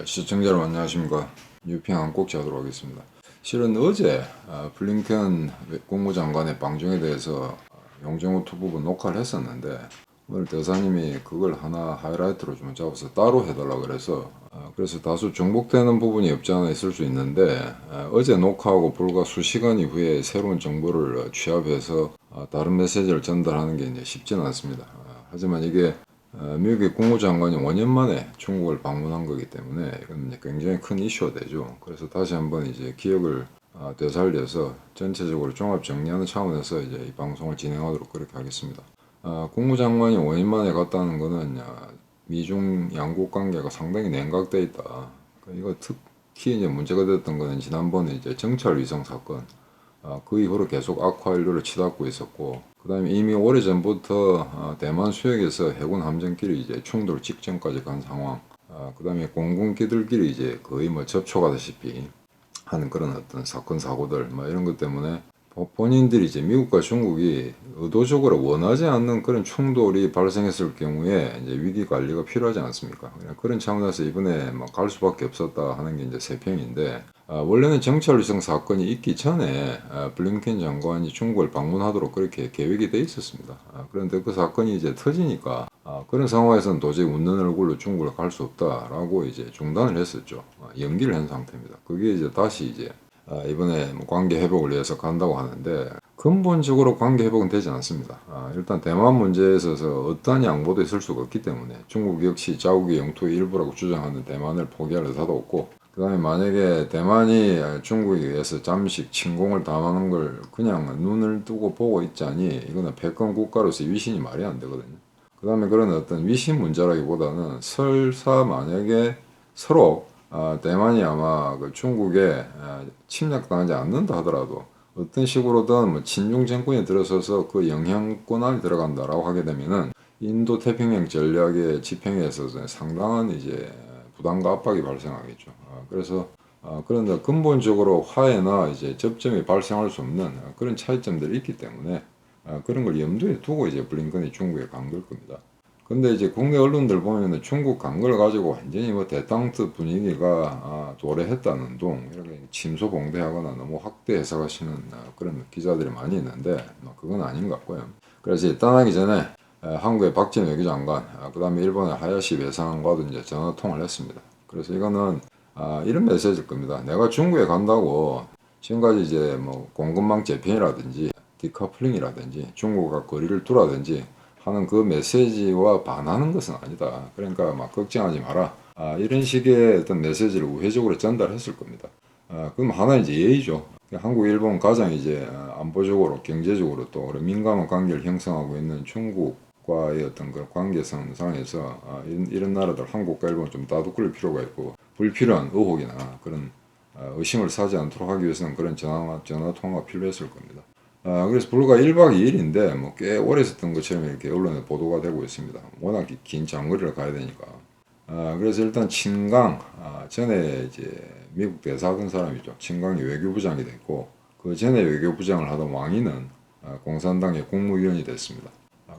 시청자 여러분 안녕하십니까. 뉴평 꼭지 하도록 하겠습니다. 실은 어제 블링컨 국무장관의 방중에 대해서 용정호투 부분 녹화를 했었는데 오늘 대사님이 그걸 하나 하이라이트로 좀 잡아서 따로 해달라 그래서 그래서 다소 중복되는 부분이 없지 않아 있을 수 있는데 어제 녹화하고 불과 수시간 이후에 새로운 정보를 취합해서 다른 메시지를 전달하는 게 이제 쉽지는 않습니다. 하지만 이게 미국의 국무장관이 5년 만에 중국을 방문한 거기 때문에 이건 굉장히 큰 이슈가 되죠. 그래서 다시 한번 이제 기억을 되살려서 전체적으로 종합 정리하는 차원에서 이제 이 방송을 진행하도록 그렇게 하겠습니다. 국무장관이 5년 만에 갔다는 거는 미중 양국 관계가 상당히 냉각돼 있다. 이거 특히 이제 문제가 됐던 거는 지난번에 이제 정찰 위성 사건. 그 이후로 계속 악화 인류를 치닫고 있었고, 그 다음에 이미 오래전부터 대만 수역에서 해군 함정끼리 이제 충돌 직전까지 간 상황, 그 다음에 공군기들끼리 이제 거의 뭐 접촉하다시피 하는 그런 어떤 사건, 사고들, 뭐 이런 것 때문에 본인들이 이제 미국과 중국이 의도적으로 원하지 않는 그런 충돌이 발생했을 경우에 이제 위기 관리가 필요하지 않습니까? 그런 차원에서 이번에 뭐 갈 수밖에 없었다 하는 게 이제 세평인데, 원래는 정찰위성 사건이 있기 전에 블링컨 장관이 중국을 방문하도록 그렇게 계획이 돼 있었습니다. 그런데 그 사건이 이제 터지니까 그런 상황에서는 도저히 웃는 얼굴로 중국을 갈 수 없다라고 이제 중단을 했었죠. 연기를 한 상태입니다. 그게 이제 다시 이제 이번에 뭐 관계 회복을 위해서 간다고 하는데 근본적으로 관계 회복은 되지 않습니다. 일단 대만 문제에 있어서 어떠한 양보도 있을 수가 없기 때문에 중국 역시 자국의 영토의 일부라고 주장하는 대만을 포기할 의사도 없고, 그 다음에 만약에 대만이 중국에 의해서 잠시 침공을 당하는 걸 그냥 눈을 뜨고 보고 있자니 이거는 패권 국가로서의 위신이 말이 안 되거든요. 그 다음에 그런 어떤 위신 문제라기보다는 설사 만약에 서로 대만이 아마 그 중국에 침략당하지 않는다 하더라도 어떤 식으로든 뭐 친중 정권이 들어서서 그 영향권 안에 들어간다라고 하게 되면은 인도 태평양 전략의 집행에 있어서 상당한 이제 부담과 압박이 발생하겠죠. 그래서 그런데 근본적으로 화해나 이제 접점이 발생할 수 없는 그런 차이점들이 있기 때문에 그런 걸 염두에 두고 이제 블링컨이 중국에 간 걸 겁니다. 근데 이제 국내 언론들 보면은 중국 간 걸 가지고 완전히 뭐 대땅트 분위기가 도래했다는 둥 이렇게 침소봉대하거나 너무 확대 해석하시는 그런 기자들이 많이 있는데 그건 아닌 것 같고요. 그래서 떠나기 전에 한국의 박진 외교장관, 그 다음에 일본의 하야시 외상과도 이제 전화 통화를 했습니다. 그래서 이거는 이런 메시지일 겁니다. 내가 중국에 간다고 지금까지 이제 뭐 공급망 재편이라든지 디커플링이라든지 중국과 거리를 두라든지 하는 그 메시지와 반하는 것은 아니다. 그러니까 막 걱정하지 마라. 이런 식의 어떤 메시지를 우회적으로 전달했을 겁니다. 그럼 하나 이제 예의죠. 한국, 일본 가장 이제 안보적으로, 경제적으로 또 민감한 관계를 형성하고 있는 중국과의 어떤 그런 관계성 상에서 이런 나라들 한국과 일본 좀 따뜻할 필요가 있고 불필요한 의혹이나 그런 의심을 사지 않도록 하기 위해서는 그런 전화 통화가 필요했을 겁니다. 그래서 불과 1박 2일인데 뭐 꽤 오래 있었던 것처럼 이렇게 언론에 보도가 되고 있습니다. 워낙 긴 장거리를 가야 되니까. 그래서 일단 친강, 전에 이제 미국 대사하던 사람이죠. 친강이 외교부장이 됐고, 그 전에 외교부장을 하던 왕이는 공산당의 국무위원이 됐습니다.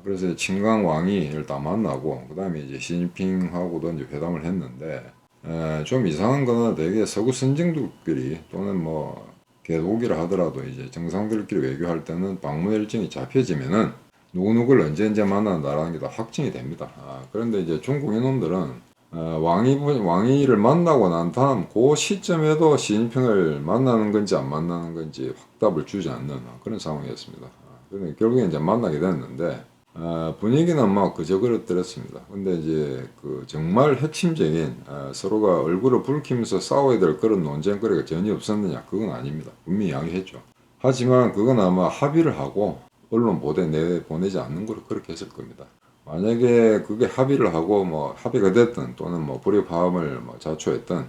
그래서 친강 왕이 일단 만나고, 그 다음에 이제 시진핑하고도 이제 회담을 했는데, 좀 이상한 거는 되게 서구 선진국끼리 또는 뭐, 개독이라 하더라도 이제 정상들끼리 외교할 때는 방문 일정이 잡혀지면은 누구누구를 언제 만난다라는 게 다 확정이 됩니다. 그런데 이제 중국 이놈들은 왕이를 만나고 난 다음 그 시점에도 시진핑을 만나는 건지 안 만나는 건지 확답을 주지 않는 그런 상황이었습니다. 그런데 결국에 이제 만나게 됐는데 분위기는 막 그저 그렇더랬습니다. 근데 이제 그 정말 핵심적인 서로가 얼굴을 붉히면서 싸워야 될 그런 논쟁거리가 전혀 없었느냐? 그건 아닙니다. 분명히 이야기했죠. 하지만 그건 아마 합의를 하고 언론 보도에 내보내지 않는 걸 그렇게 했을 겁니다. 만약에 그게 합의를 하고 뭐 합의가 됐든 또는 뭐 불협화음을 뭐 자초했든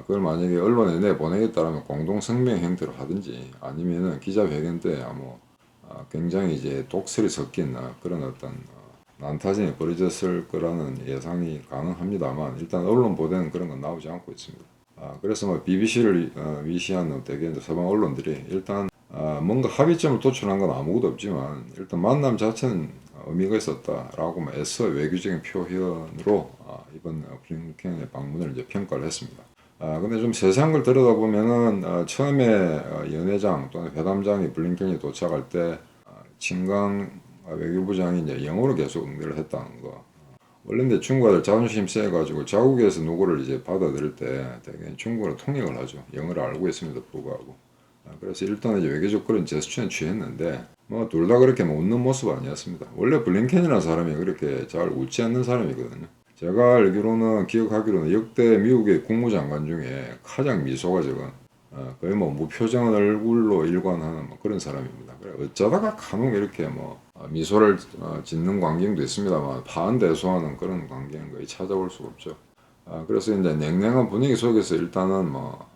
그걸 만약에 언론에 내보내겠다라면 공동 성명 형태로 하든지 아니면은 기자회견 때 굉장히 이제 독설이 섞인 그런 어떤 난타전이 벌어졌을 거라는 예상이 가능합니다만 일단 언론 보도에는 그런 건 나오지 않고 있습니다. 그래서 뭐 BBC를 위시하는 대개 서방 언론들이 일단 뭔가 합의점을 도출한 건 아무것도 없지만 일단 만남 자체는 의미가 있었다라고 애써 외교적인 표현으로 이번 블링켄의 방문을 이제 평가를 했습니다. 근데 좀 세세한 걸 들여다보면은 처음에 연회장 또는 회담장이 블링켄이 도착할 때秦刚외교부장이 이제 영어로 계속 응대를 했다는 거. 원래 근데 중국어들 자존심 세가지고 자국에서 누구를 이제 받아들일 때 대개 중국어로 통역을 하죠. 영어를 알고 있음에도 불구하고. 그래서 일단 이제 외교적 그런 제스처는 취했는데 뭐 둘 다 그렇게 뭐 웃는 모습 아니었습니다. 원래 블링켄이라는 사람이 그렇게 잘 웃지 않는 사람이거든요. 제가 알기로는 기억하기로는 역대 미국의 국무장관 중에 가장 미소가 적은 거의 뭐 무표정 얼굴로 일관하는 뭐 그런 사람입니다. 그래 어쩌다가 간혹 이렇게 뭐 미소를 짓는 광경도 있습니다만 파한대소하는 그런 광경은 거의 찾아볼 수가 없죠. 그래서 이제 냉랭한 분위기 속에서 일단은 뭐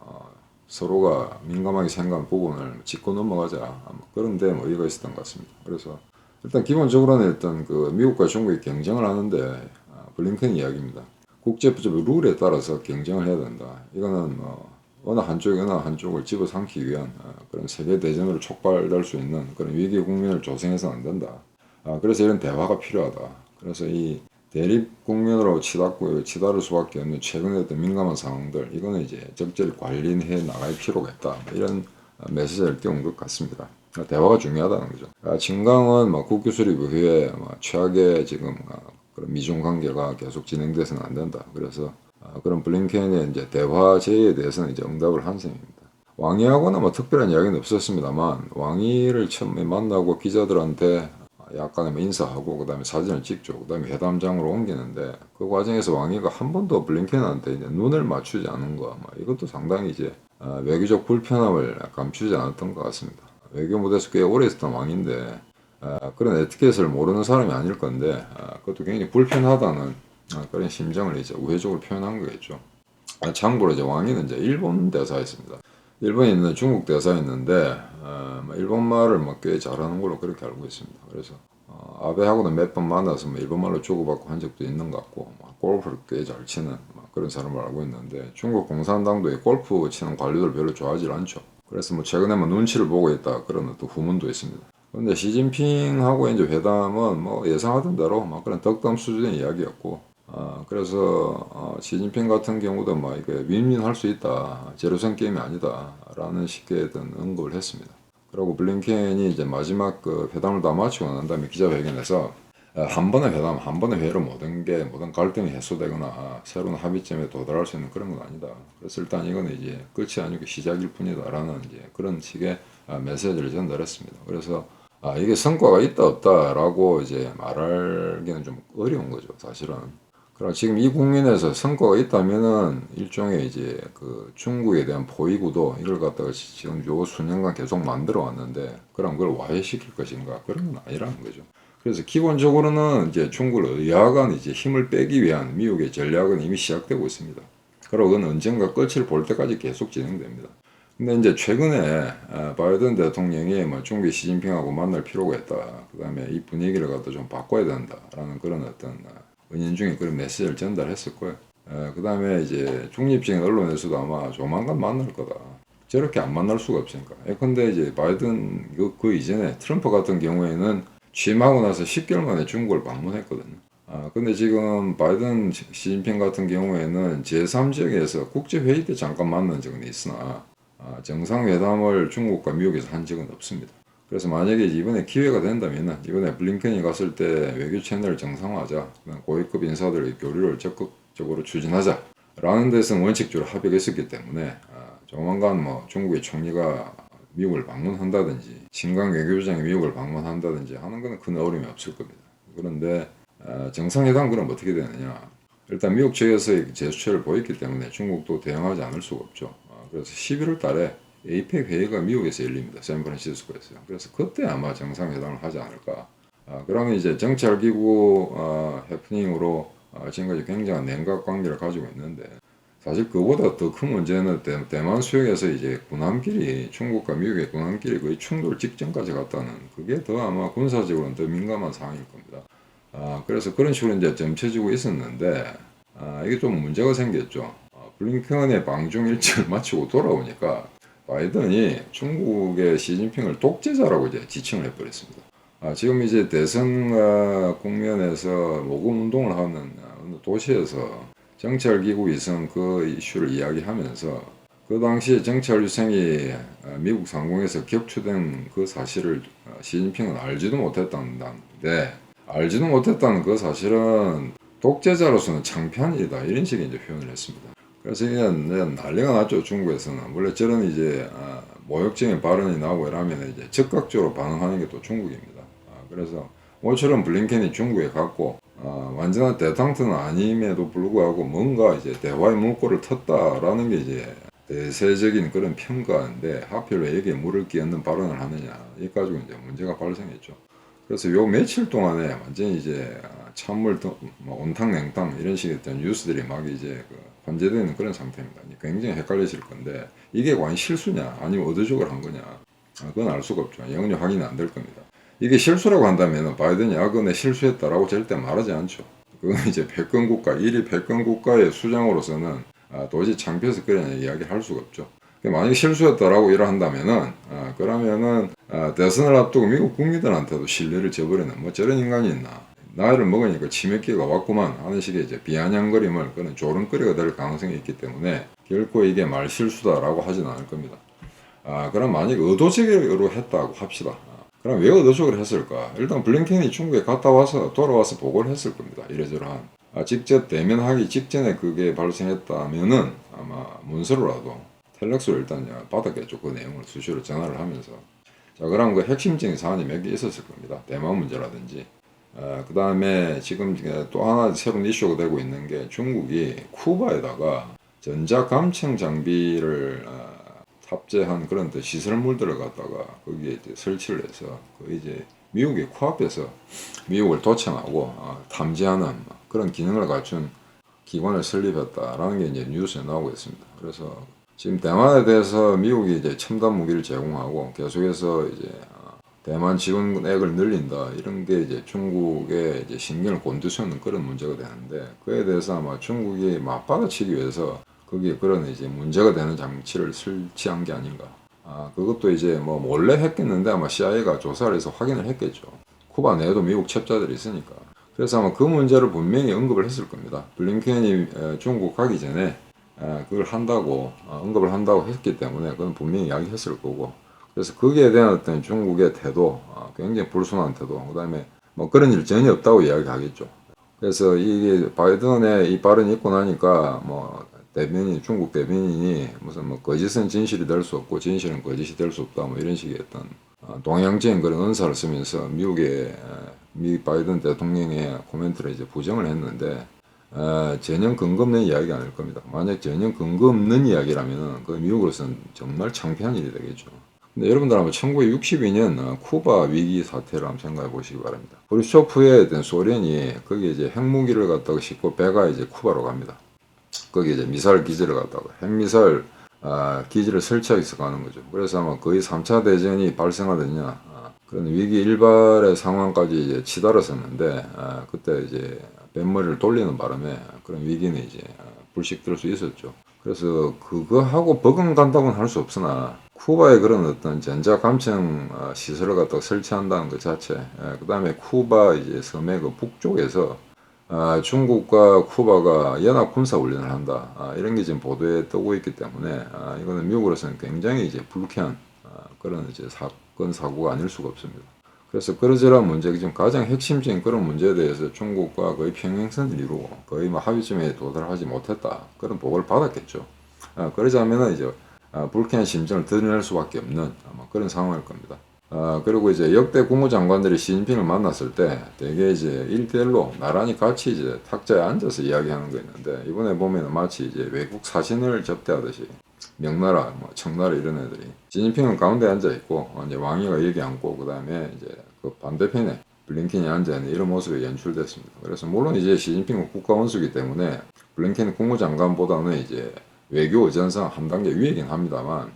서로가 민감하게 생각한 부분을 짚고 넘어가자 그런데 뭐 이유가 있었던 것 같습니다. 그래서 일단 기본적으로는 일단 그 미국과 중국이 경쟁을 하는데 블링컨 이야기입니다. 국제법 룰에 따라서 경쟁을 해야 된다. 이거는 뭐 어느 한쪽이 어느 한쪽을 집어삼키기 위한 그런 세계 대전으로 촉발될 수 있는 그런 위기 국면을 조성해서는 안 된다. 그래서 이런 대화가 필요하다. 그래서 이 대립 국면으로 치달을 수밖에 없는 최근에 어떤 민감한 상황들 이거는 이제 적절히 관리해 나갈 필요가 있다. 이런 메시지를 띄운 것 같습니다. 대화가 중요하다는 거죠. 진강은 뭐 국교 수립 이후에 최악의 지금 그런 미중 관계가 계속 진행돼서는 안 된다. 그래서 그런 블링켄의 이제 대화 제의에 대해서는 이제 응답을 한 셈입니다. 왕이하고는 뭐 특별한 이야기는 없었습니다만 왕이를 처음에 만나고 기자들한테 약간의 뭐 인사하고 그다음에 사진을 찍죠. 그다음에 회담장으로 옮기는데 그 과정에서 왕이가 한 번도 블링켄한테 이제 눈을 맞추지 않은 거, 이것도 상당히 이제 외교적 불편함을 감추지 않았던 것 같습니다. 외교 무대에서 꽤 오래 있었던 왕인데 그런 에티켓을 모르는 사람이 아닐 건데 그것도 굉장히 불편하다는 그런 심정을 이제 우회적으로 표현한 거겠죠. 참고로 이제 왕이는 이제 일본 대사였습니다. 일본에 있는 중국 대사였는데 일본말을 꽤 잘하는 걸로 그렇게 알고 있습니다. 그래서 아베하고는 몇 번 만나서 일본말로 주고받고 한 적도 있는 것 같고 골프를 꽤 잘 치는 그런 사람을 알고 있는데 중국 공산당도 골프 치는 관료들 별로 좋아하지 않죠. 그래서 최근에 눈치를 보고 있다 그런 또 후문도 있습니다. 근데 시진핑하고 이제 회담은 예상하던 대로 그런 덕담 수준의 이야기였고 그래서 시진핑 같은 경우도 이게 윈윈할 수 있다. 제로섬 게임이 아니다라는 식의 어떤 언급을 했습니다. 그리고 블링켄이 이제 마지막 그 회담을 다 마치고 난 다음에 기자회견에서 한 번의 회담, 한 번의 회의로 모든 갈등이 해소되거나 새로운 합의점에 도달할 수 있는 그런 건 아니다. 그래서 일단 이거는 이제 끝이 아니고 시작일 뿐이다라는 이제 그런 식의 메시지를 전달했습니다. 그래서 이게 성과가 있다 없다라고 이제 말하기는 좀 어려운 거죠, 사실은. 그럼 지금 이 국면에서 성과가 있다면은 일종의 이제 그 중국에 대한 포위구도 이걸 갖다가 지금 요 수년간 계속 만들어 왔는데 그럼 그걸 와해시킬 것인가 그런 건 아니라는 거죠. 그래서 기본적으로는 이제 중국을 의하간 이제 힘을 빼기 위한 미국의 전략은 이미 시작되고 있습니다. 그리고 그건 언젠가 끝을 볼 때까지 계속 진행됩니다. 근데 이제 최근에 바이든 대통령이 중국의 시진핑하고 만날 필요가 있다. 그 다음에 이 분위기를 갖다 좀 바꿔야 된다라는 그런 어떤 은연중에 그런 메시지를 전달했을 거예요. 그 다음에 이제 중립적인 언론에서도 아마 조만간 만날 거다. 저렇게 안 만날 수가 없으니까. 예컨대 이제 바이든 그 이전에 트럼프 같은 경우에는 취임하고 나서 10개월 만에 중국을 방문했거든요. 근데 지금 바이든 시진핑 같은 경우에는 제3지역에서 국제회의 때 잠깐 만난 적은 있으나 정상회담을 중국과 미국에서 한 적은 없습니다. 그래서 만약에 이번에 기회가 된다면 이번에 블링컨이 갔을 때 외교 채널을 정상화하자, 고위급 인사들의 교류를 적극적으로 추진하자 라는 데서는 원칙적으로 합의가 있었기 때문에 조만간 중국의 총리가 미국을 방문한다든지 친강 외교부장이 미국을 방문한다든지 하는 것은 큰 어려움이 없을 겁니다. 그런데 정상회담 그럼 어떻게 되느냐. 일단 미국 측에서의 제스처를 보였기 때문에 중국도 대응하지 않을 수가 없죠. 그래서 11월 달에 에이펙 회의가 미국에서 열립니다. 샌프란시스코에서요. 그래서 그때 아마 정상회담을 하지 않을까. 그러면 이제 정찰기구 해프닝으로 지금까지 굉장한 냉각 관계를 가지고 있는데 사실 그보다 더 큰 문제는 대만 수역에서 이제 군함길이 중국과 미국의 군함길이 거의 충돌 직전까지 갔다는 그게 더 아마 군사적으로는 더 민감한 상황일 겁니다. 그래서 그런 식으로 이제 점쳐지고 있었는데 이게 좀 문제가 생겼죠. 블링컨의 방중 일정을 마치고 돌아오니까 바이든이 중국의 시진핑을 독재자라고 이제 지칭을 해버렸습니다. 지금 이제 대선 국면에서 모금 운동을 하는 어느 도시에서 정찰기구 위성 그 이슈를 이야기하면서 그 당시에 정찰 위성이 미국 상공에서 격추된 그 사실을 시진핑은 알지도 못했다는데 알지도 못했다는 그 사실은 독재자로서는 창피한 일이다 이런 식의 이제 표현을 했습니다. 그래서 이게 난리가 났죠. 중국에서는. 원래 저런 이제 모욕적인 발언이 나오고 이러면 이제 즉각적으로 반응하는 게 또 중국입니다. 그래서 모처럼 블링컨이 중국에 갔고 완전한 대탕트는 아님에도 불구하고 뭔가 이제 대화의 문고를 텄다라는 게 이제 대세적인 그런 평가인데 하필 왜 여기에 물을 끼얹는 발언을 하느냐 이 가지고 이제 문제가 발생했죠. 그래서 요 며칠 동안에 완전히 이제 찬물 온탕 냉탕 이런 식의 어떤 뉴스들이 막 이제 관제되는 그런 상태입니다. 굉장히 헷갈리실 건데 이게 과연 실수냐 아니면 의도적으로 한 거냐 그건 알 수가 없죠. 영원히 확인이 안 될 겁니다. 이게 실수라고 한다면 바이든이 그네 실수했다라고 절대 말하지 않죠. 그건 이제 패권 국가 1위 패권 국가의 수장으로서는 도저히 창피해서 그런 이야기 할 수가 없죠. 만약 실수였다라고 일한다면은 그러면은 대선을 앞두고 미국 국민들한테도 신뢰를 저버리는 뭐 저런 인간이 있나 나이를 먹으니까 치매기가 왔구만 하는 식의 이제 비아냥거림을 그런 조롱거리가 될 가능성이 있기 때문에 결코 이게 말실수다라고 하진 않을 겁니다. 그럼 만약 의도적으로 했다고 합시다. 그럼 왜 의도적으로 했을까? 일단 블링컨이 중국에 갔다 와서 돌아와서 보고를 했을 겁니다. 이래저래한 직접 대면하기 직전에 그게 발생했다면은 아마 문서로라도 텔렉스로 일단 받았겠죠. 그 내용을 수시로 전화를 하면서. 자, 그럼 그 핵심적인 사안이 몇 개 있었을 겁니다. 대만 문제라든지. 그 다음에 지금 또 하나 새로운 이슈가 되고 있는 게 중국이 쿠바에다가 전자감청 장비를 탑재한 그런 시설물들을 갖다가 거기에 이제 설치를 해서 그 이제 미국의 코앞에서 미국을 도청하고 탐지하는 그런 기능을 갖춘 기관을 설립했다라는 게 이제 뉴스에 나오고 있습니다. 그래서 지금 대만에 대해서 미국이 이제 첨단 무기를 제공하고 계속해서 이제 대만 지원액을 늘린다 이런 게 이제 중국의 이제 신경을 곤두세우는 그런 문제가 되는데 그에 대해서 아마 중국이 맞받아치기 위해서 거기에 그런 이제 문제가 되는 장치를 설치한 게 아닌가. 그것도 이제 뭐 몰래 했겠는데 아마 CIA가 조사를 해서 확인을 했겠죠. 쿠바 내에도 미국 첩자들이 있으니까. 그래서 아마 그 문제를 분명히 언급을 했을 겁니다. 블링컨이 중국 가기 전에 그걸 한다고 언급을 한다고 했기 때문에 그건 분명히 이야기했을 거고. 그래서 거기에 대한 어떤 중국의 태도, 굉장히 불순한 태도, 그 다음에 뭐 그런 일 전혀 없다고 이야기하겠죠. 그래서 이게 바이든의 이 발언이 있고 나니까 뭐 중국 대변인이 무슨 뭐 거짓은 진실이 될 수 없고 진실은 거짓이 될 수 없다 뭐 이런 식의 어떤 동양적인 그런 언사를 쓰면서 미 바이든 대통령의 코멘트를 이제 부정을 했는데 전혀 근거 없는 이야기가 아닐 겁니다. 만약 전혀 근거 없는 이야기라면 그 미국으로서는 정말 창피한 일이 되겠죠. 근데 여러분들 한번 1962년 쿠바 위기 사태를 한번 생각해 보시기 바랍니다. 브루쇼프의 소련이 거기에 이제 핵무기를 갖다가 싣고 배가 이제 쿠바로 갑니다. 거기에 이제 미사일 기지를 갖다가 핵미사일 기지를 설치하기 위해서 가는 거죠. 그래서 아마 거의 3차 대전이 발생하더냐 그런 위기 일발의 상황까지 이제 치달았었는데 그때 이제 뱃머리를 돌리는 바람에 그런 위기는 이제 불식될 수 있었죠. 그래서 그거하고 버금간다고는 할 수 없으나 쿠바의 그런 어떤 전자감청 시설을 갖다가 설치한다는 것 자체, 그 다음에 쿠바 이제 섬의 그 북쪽에서 중국과 쿠바가 연합 군사 훈련을 한다. 이런 게 지금 보도에 뜨고 있기 때문에 이거는 미국으로서는 굉장히 이제 불쾌한 그런 이제 사건 사고가 아닐 수가 없습니다. 그래서 그러저러한 문제, 지금 가장 핵심적인 그런 문제에 대해서 중국과 거의 평행선을 이루고 거의 뭐 합의점에 도달하지 못했다. 그런 보고를 받았겠죠. 그러자면은 이제 불쾌한 심정을 드러낼 수밖에 없는 아마 그런 상황일 겁니다. 그리고 이제 역대 국무장관들이 시진핑을 만났을 때 되게 이제 1대1로 나란히 같이 이제 탁자에 앉아서 이야기하는 거 있는데 이번에 보면은 마치 이제 외국 사신을 접대하듯이 명나라, 뭐 청나라 이런 애들이 시진핑은 가운데 앉아 있고 이제 왕이가 여기 앉고 그다음에 이제 그 반대편에 블링컨이 앉아 있는 이런 모습이 연출됐습니다. 그래서 물론 이제 시진핑은 국가 원수이기 때문에 블링컨 국무장관보다는 이제 외교 의전상 한 단계 위이긴 합니다만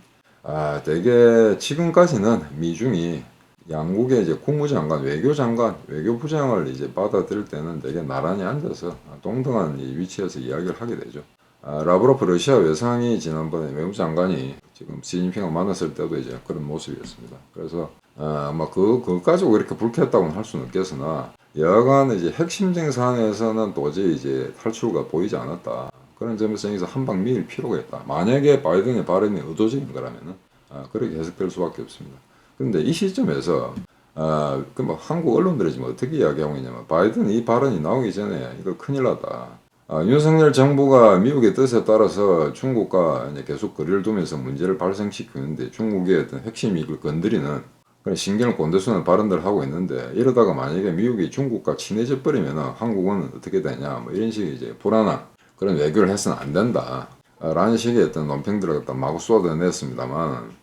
되게 지금까지는 미중이 양국의 이제 국무장관, 외교장관, 외교부장을 이제 받아들일 때는 되게 나란히 앉아서 동등한 위치에서 이야기를 하게 되죠. 라브로프 러시아 외상이 지난번에 외무장관이 지금 시진핑을 만났을 때도 이제 그런 모습이었습니다. 그래서 아마 그거 가지고 이렇게 불쾌했다고는 할 수는 없겠으나 여하간 이제 핵심적인 사안에서는 도저히 이제 탈출구가 보이지 않았다. 그런 점에서 여기서 한 방 밀 필요가 있다. 만약에 바이든의 발언이 의도적인 거라면은 그렇게 해석될 수밖에 없습니다. 그런데 이 시점에서 그 뭐 한국 언론들이 지금 어떻게 이야기하고 있냐면 바이든 이 발언이 나오기 전에 이거 큰일 났다. 윤석열 정부가 미국의 뜻에 따라서 중국과 이제 계속 거리를 두면서 문제를 발생시키는데 중국의 어떤 핵심 이익을 건드리는 그런 신경을 곤두서는 발언들을 하고 있는데 이러다가 만약에 미국이 중국과 친해져 버리면 한국은 어떻게 되냐 뭐 이런 식의 이제 불안한 그런 외교를 해서는 안 된다 라는 식의 어떤 논평들을 갖다 마구 쏟아냈습니다만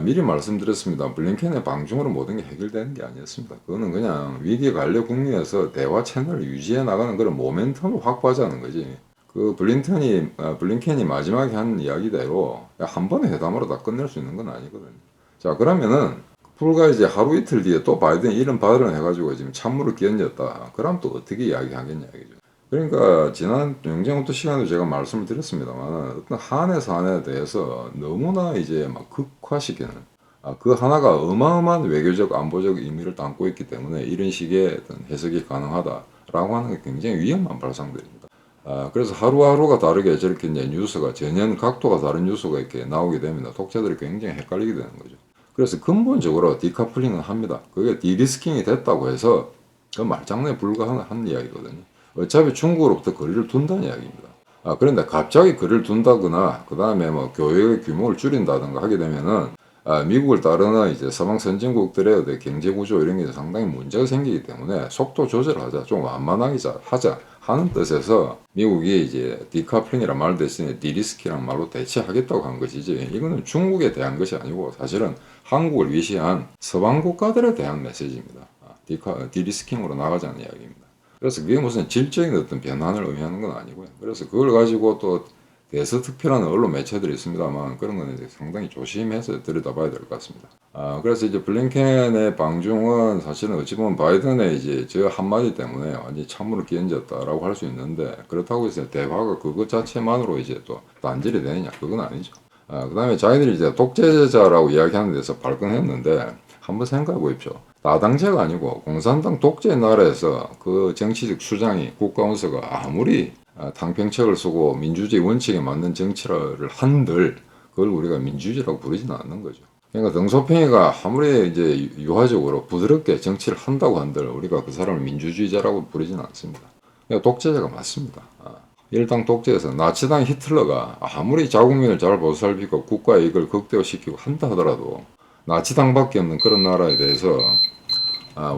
미리 말씀드렸습니다. 블링켄의 방중으로 모든 게 해결되는 게 아니었습니다. 그거는 그냥 위기 관리 국면에서 대화 채널을 유지해 나가는 그런 모멘텀을 확보하자는 거지. 그 블링켄이 마지막에 한 이야기대로 한 번의 회담으로 다 끝낼 수 있는 건 아니거든요. 자, 그러면은 불과 이제 하루 이틀 뒤에 또 바이든이 이런 발언을 해가지고 지금 찬물을 끼얹었다. 그럼 또 어떻게 이야기하겠냐 이거죠. 그러니까 지난 영장부터 시간에 제가 말씀을 드렸습니다만 어떤 한해 사안에 대해서 너무나 이제 막 극화시키는 그 하나가 어마어마한 외교적 안보적 의미를 담고 있기 때문에 이런 식의 어떤 해석이 가능하다라고 하는 게 굉장히 위험한 발상들입니다. 그래서 하루하루가 다르게 저렇게 이제 뉴스가 전혀 각도가 다른 뉴스가 이렇게 나오게 되면 독자들이 굉장히 헷갈리게 되는 거죠. 그래서 근본적으로 디카플링은 합니다. 그게 디리스킹이 됐다고 해서 그 말장난에 불과한 이야기거든요. 어차피 중국으로부터 거리를 둔다는 이야기입니다. 그런데 갑자기 거리를 둔다거나 그 다음에 뭐 교역의 규모를 줄인다든가 하게 되면은 미국을 따르는 이제 서방 선진국들의 어떤 경제 구조 이런 게 상당히 문제가 생기기 때문에 속도 조절하자, 좀 완만하게 하자 하는 뜻에서 미국이 이제 디카플링이란 말 대신에 디리스키란 말로 대체하겠다고 한 것이지 이거는 중국에 대한 것이 아니고 사실은 한국을 위시한 서방 국가들에 대한 메시지입니다. 디리스킹으로 나가자는 이야기입니다. 그래서 그게 무슨 질적인 어떤 변환을 의미하는 건 아니고요. 그래서 그걸 가지고 또 대서특필하는 언론 매체들이 있습니다만 그런 건 이제 상당히 조심해서 들여다봐야 될 것 같습니다. 그래서 이제 블링켄의 방중은 사실은 어찌 보면 바이든의 이제 저 한마디 때문에 완전히 찬물을 끼얹었다라고 할 수 있는데 그렇다고 해서 대화가 그것 자체만으로 이제 또 단절이 되느냐 그건 아니죠. 그 다음에 자기들이 이제 독재자라고 이야기하는 데서 발끈했는데 한번 생각해 보십시오. 다당제가 아니고 공산당 독재 나라에서 그 정치적 수장이 국가원수가 아무리 탕평책을 쓰고 민주주의 원칙에 맞는 정치를 한들 그걸 우리가 민주주의라고 부르지는 않는 거죠. 그러니까 덩소팽이가 아무리 이제 유화적으로 부드럽게 정치를 한다고 한들 우리가 그 사람을 민주주의자라고 부르지는 않습니다. 그러니까 독재자가 맞습니다. 일당 독재에서 나치당 히틀러가 아무리 자국민을 잘 보살피고 국가의 이익을 극대화시키고 한다 하더라도 나치당밖에 없는 그런 나라에 대해서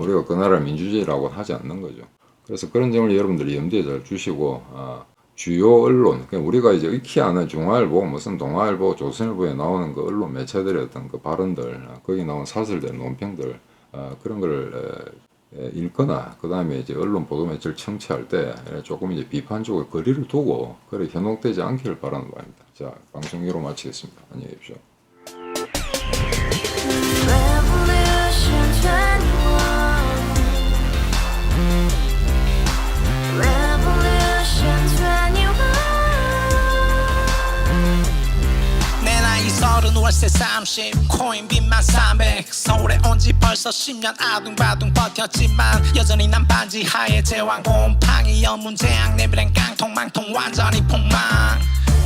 우리가 그 나라를 민주주의라고 하지 않는 거죠. 그래서 그런 점을 여러분들이 염두에 잘 주시고 주요 언론, 그러니까 우리가 이제 익히 아는 중화일보, 무슨 동아일보, 조선일보에 나오는 그 언론 매체들의 어떤 그 발언들, 거기 나온 사설들, 논평들 그런 걸 읽거나 그 다음에 이제 언론 보도 매체를 청취할 때 조금 이제 비판적으로 거리를 두고 그래 현혹되지 않기를 바라는 바입니다. 자, 방송 이로 마치겠습니다. 안녕히 계십시오. 서른 월세 30 코인빚만 300 서울에 온지 벌써 10년 아둥바둥 버텼지만 여전히 난 반지 하에 제왕 곰팡이 연문제약 내 미래는 깡통망통 완전히 폭망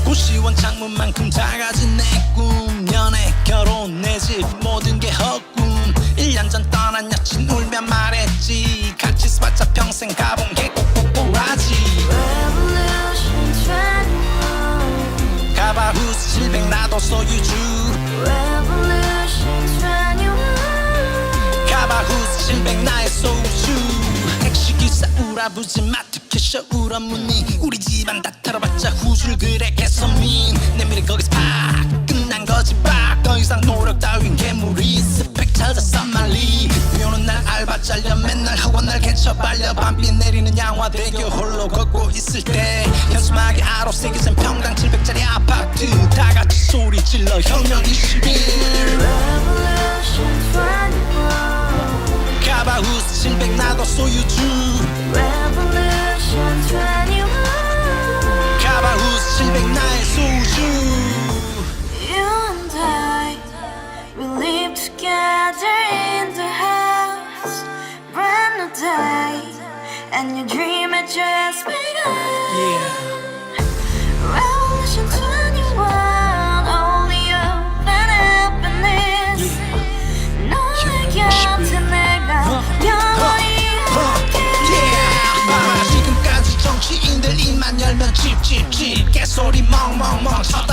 고시원 창문만큼 작아진 내 꿈 연애 결혼 내 집 모든 게 헛꿈 1년 전 떠난 여친 울며 말했지 같이 스파자 평생 가본 게 꼭꼭꼬라지 가바후스 700 나도 소유주 가바후스 700 나의 소주 택시기사 우라부지 마트 캐셔 울어무니 우리 집안 다 털어봤자 후줄 그래 개선민 내 미래 거기서 팍 끝난 거지 팍 더 이상 노력 따윈 괴물이 스펙 찾아서 말리 비오는 날 알바 잘려 맨날 학원 날 개쳐 발려 밤비 내리는 양화대교 홀로 걷고 있을 때 현수막에 아로 새겨진 평당 700짜리 아파트 다같이 소리 질러 혁명 21 가바후스 700 나도 소유주 가바후스 700 나의 소주 and you dream at your ass right up. Yeah. Revolution 21, only hope and happiness. 너의 곁에 내가 영원히 함께. 지금까지 정치인들 입만 열면 찝찝찝 개소리 멍멍멍 첫